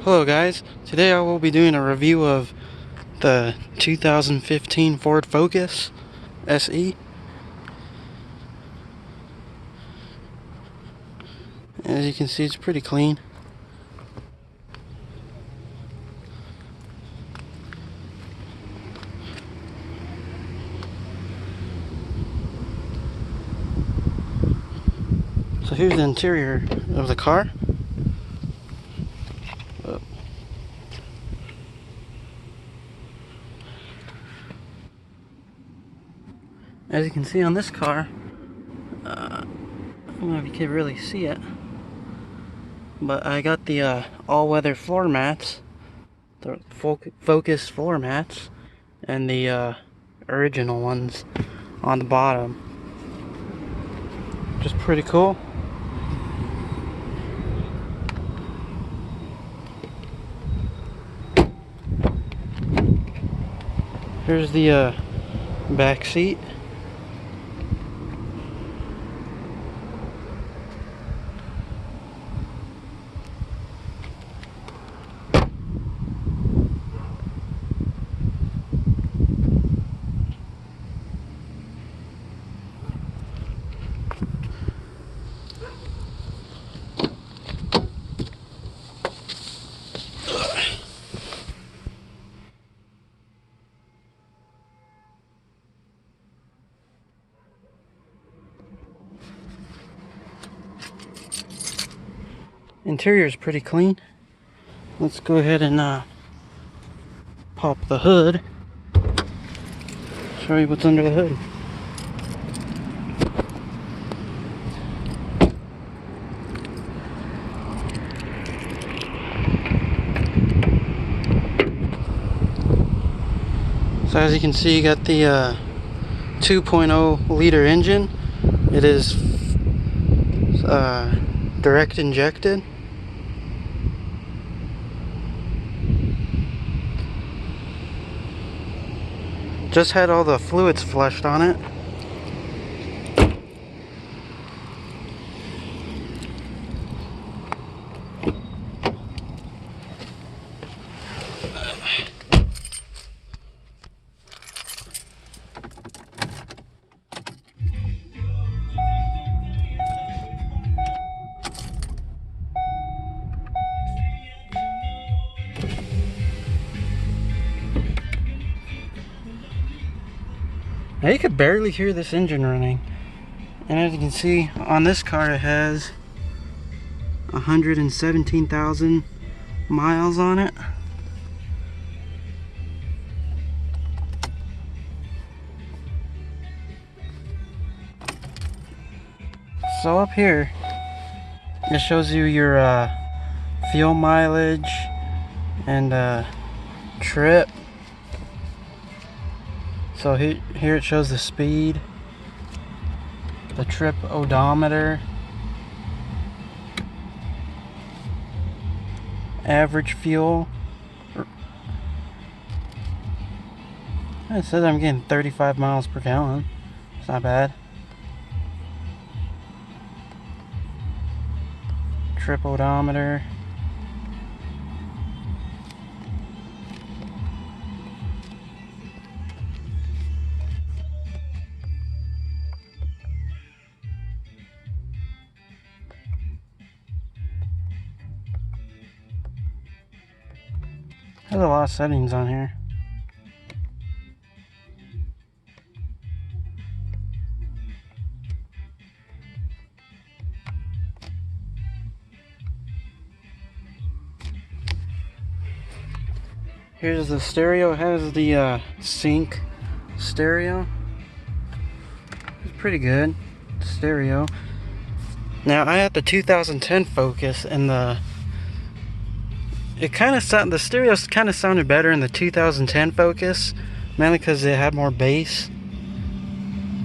Hello guys, today I will be doing a review of the 2015 Ford Focus SE. As you can see, it's pretty clean. So here's the interior of the car. As you can see on this car, I don't know if you can really see it, but I got the all-weather floor mats, the Focus floor mats, and the original ones on the bottom. Just pretty cool. Here's the back seat. Interior is pretty clean. Let's go ahead and pop the hood. Show you what's under the hood. So as you can see, you got the 2.0 liter engine. It is direct injected. Just had all the fluids flushed on it. Now you could barely hear this engine running. And as you can see on this car, it has 117,000 miles on it. So up here, it shows you your fuel mileage and trip. So here it shows the speed, the trip odometer, average fuel. It says I'm getting 35 miles per gallon. It's not bad. Trip odometer. There's a lot of settings on here. Here's the stereo. It has the sync stereo. It's pretty good stereo. Now I had the 2010 Focus, and the stereo kind of sounded better in the 2010 Focus, mainly because it had more bass.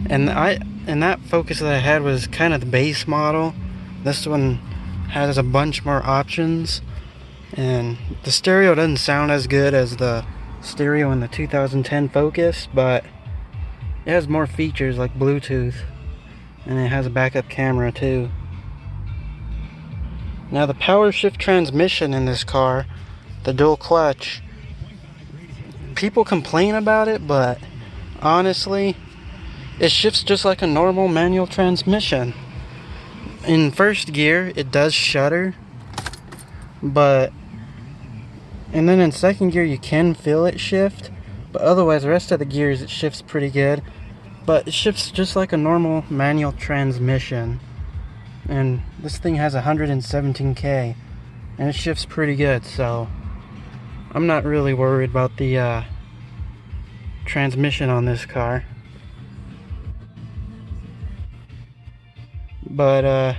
And that Focus that I had was kind of the base model. This one has a bunch more options, and the stereo doesn't sound as good as the stereo in the 2010 Focus, but it has more features like Bluetooth, and it has a backup camera too. Now the Powershift transmission in this car the dual clutch. People complain about it, but honestly, it shifts just like a normal manual transmission. In first gear, it does shudder, and then in second gear, you can feel it shift, but otherwise, the rest of the gears, it shifts pretty good. But it shifts just like a normal manual transmission. And this thing has 117K, and it shifts pretty good, so I'm not really worried about the transmission on this car. But I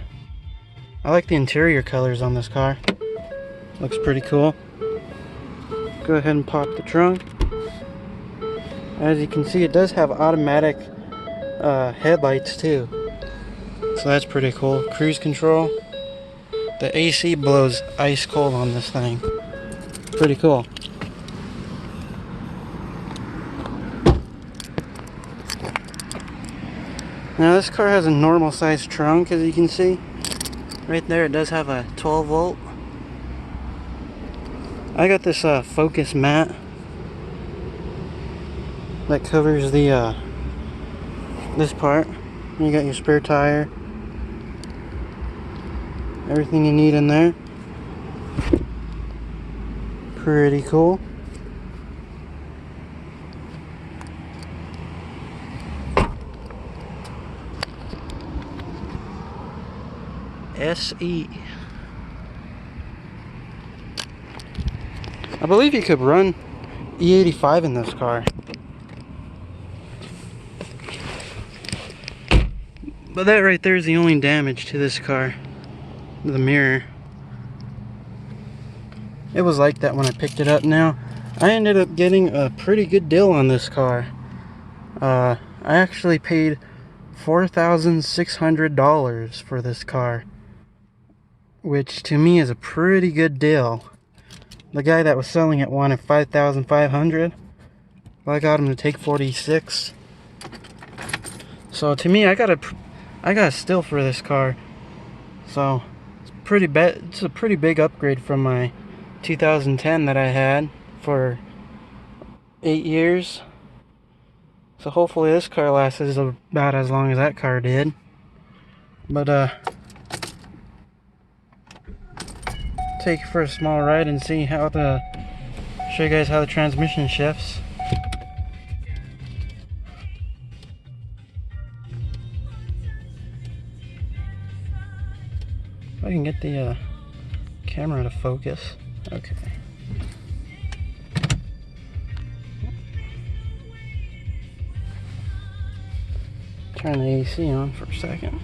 like the interior colors on this car. Looks pretty cool. Go ahead and pop the trunk. As you can see, it does have automatic headlights too, so that's pretty cool. Cruise control. The AC blows ice cold on this thing. Pretty cool. Now this car has a normal sized trunk, as you can see. Right there it does have a 12 volt. I got this Focus mat that covers the this part. You got your spare tire. Everything you need in there. Pretty cool. SE. I believe you could run E85 in this car. But that right there is the only damage to this car. The mirror. It was like that when I picked it up. Now, I ended up getting a pretty good deal on this car. I actually paid $4,600 for this car, which to me is a pretty good deal. The guy that was selling it wanted $5,500. I got him to take $46,000. So to me, I got a steal for this car. So it's pretty bad. It's a pretty big upgrade from my 2010 that I had for 8 years. So hopefully this car lasts about as long as that car did. But take you for a small ride and see how show you guys how the transmission shifts. If I can get the camera to focus. Okay. Turn the AC on for a second.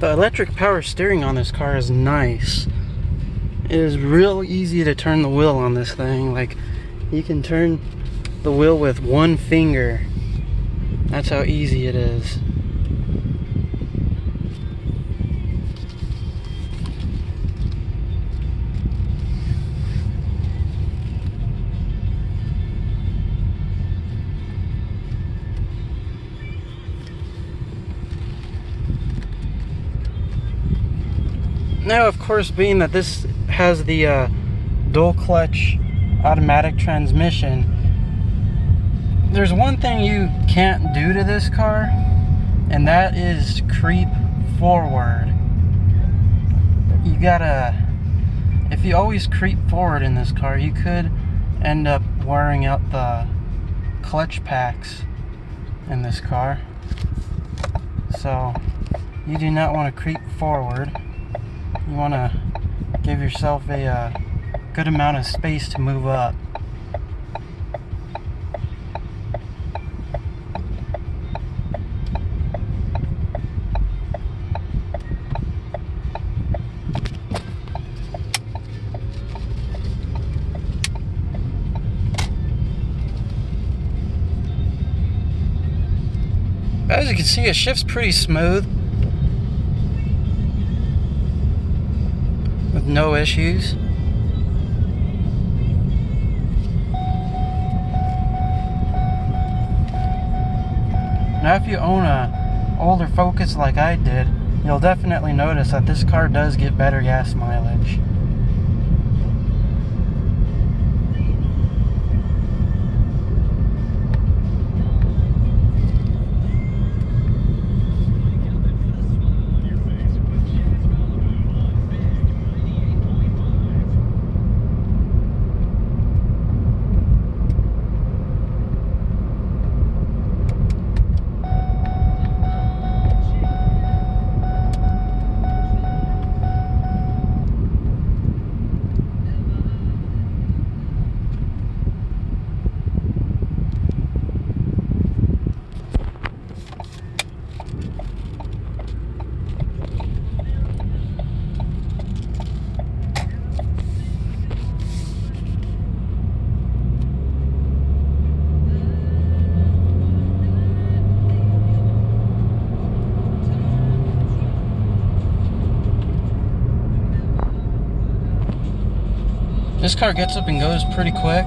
The electric power steering on this car is nice. It is real easy to turn the wheel on this thing. Like, you can turn the wheel with one finger. That's how easy it is. Now, of course, being that this has the dual clutch automatic transmission, there's one thing you can't do to this car, and that is creep forward. You gotta, if you always creep forward in this car, you could end up wearing out the clutch packs in this car. So you do not want to creep forward. You want to give yourself a good amount of space to move up. As you can see, it shifts pretty smooth with no issues. Now, if you own a older Focus like I did, you'll definitely notice that this car does get better gas mileage. This car gets up and goes pretty quick.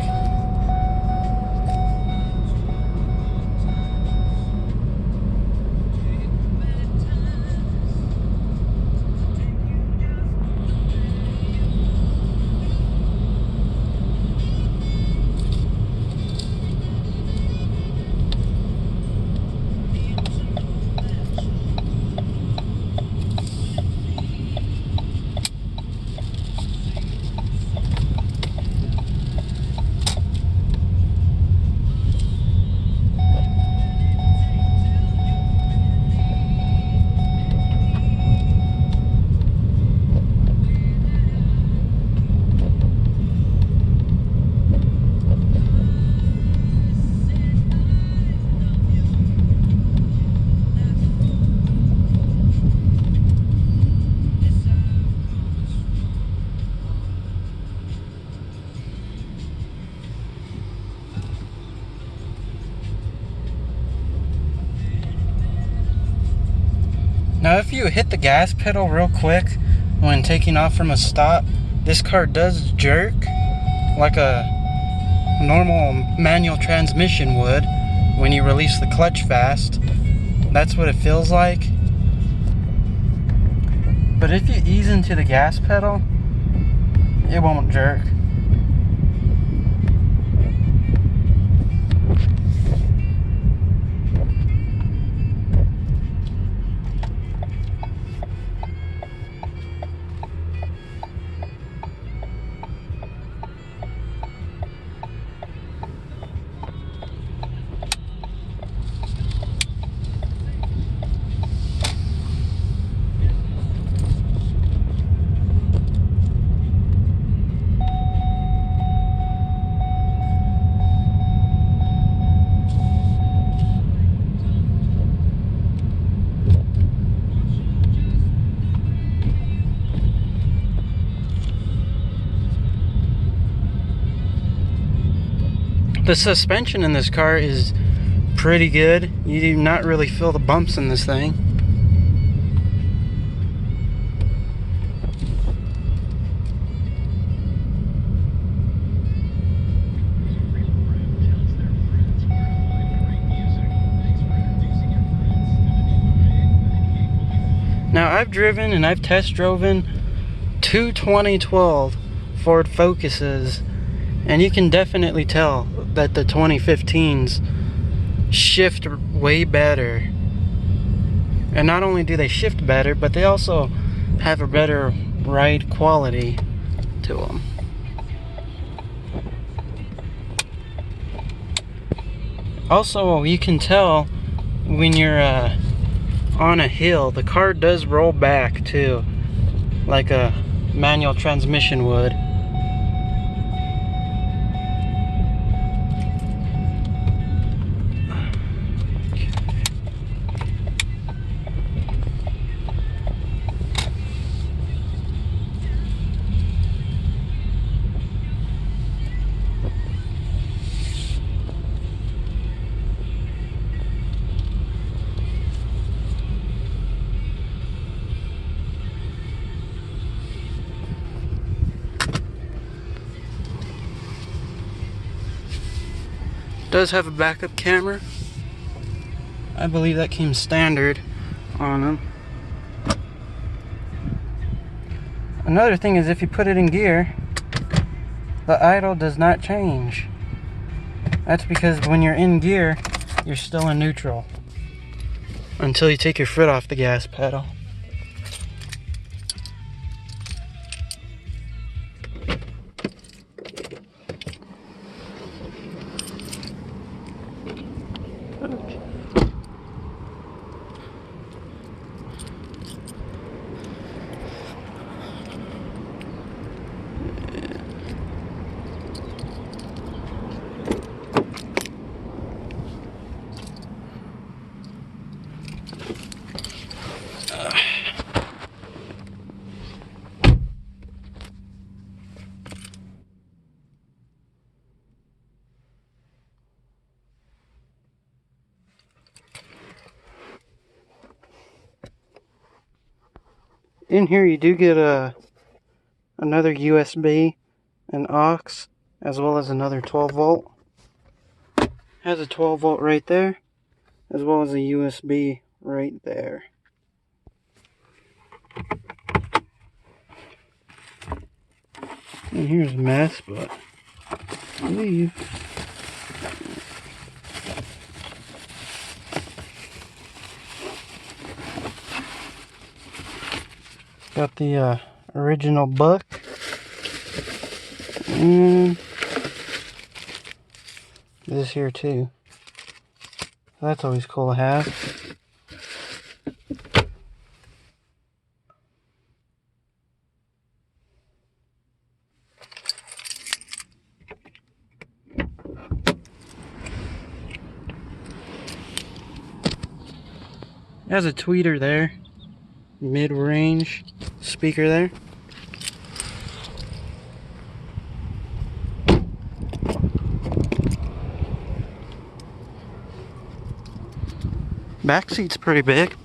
Now if you hit the gas pedal real quick when taking off from a stop, this car does jerk like a normal manual transmission would when you release the clutch fast. That's what it feels like. But if you ease into the gas pedal, it won't jerk. The suspension in this car is pretty good. You do not really feel the bumps in this thing. Now I've driven and I've test driven two 2012 Ford Focuses, and you can definitely tell that the 2015s shift way better. And not only do they shift better, but they also have a better ride quality to them. Also, you can tell when you're on a hill, the car does roll back too, like a manual transmission would. Does have a backup camera. I believe that came standard. on them. Another thing is if you put it in gear, the idle does not change. That's because when you're in gear, you're still in neutral until you take your foot off the gas pedal. In here you do get another USB, an aux, as well as another 12 volt. Has a 12 volt right there, as well as a USB right there. And here's a mess, but I believe. Got the original book. And this here too. That's always cool to have. Has a tweeter there, mid-range speaker there. Back seat's pretty big.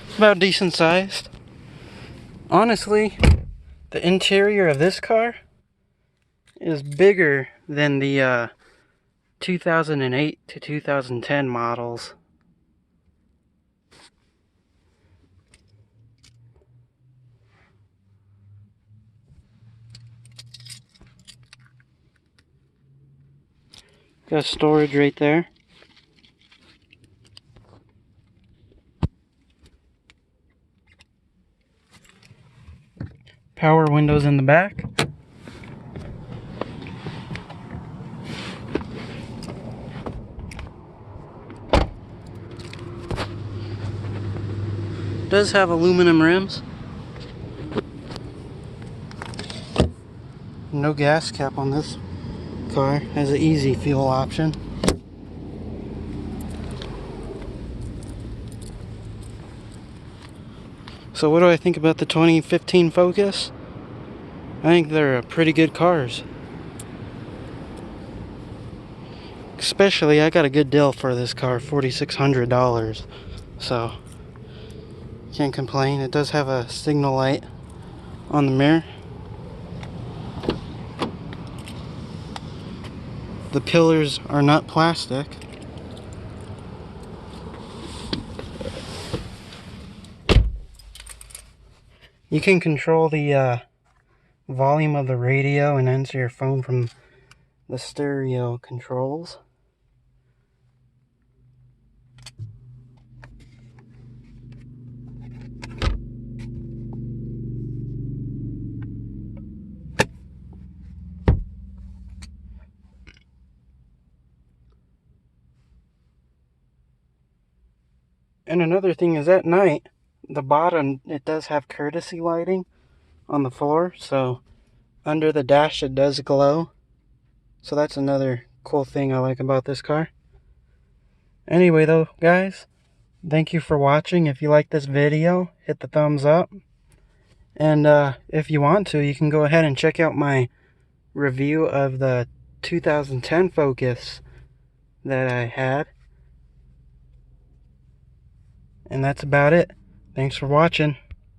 It's about decent sized. Honestly, the interior of this car is bigger than the 2008 to 2010 models. Got storage right there. Power windows in the back. Does have aluminum rims. No gas cap on this car. Has an easy fuel option. So what do I think about the 2015 Focus? I think they're pretty good cars. Especially, I got a good deal for this car, $4,600. So, can't complain. It does have a signal light on the mirror. The pillars are not plastic. You can control the volume of the radio and answer your phone from the stereo controls. And another thing is at night, the bottom, it does have courtesy lighting on the floor, so under the dash it does glow. So that's another cool thing I like about this car. Anyway though, guys, thank you for watching. If you like this video, hit the thumbs up. And if you want to, you can go ahead and check out my review of the 2010 Focus that I had. And that's about it. Thanks for watching.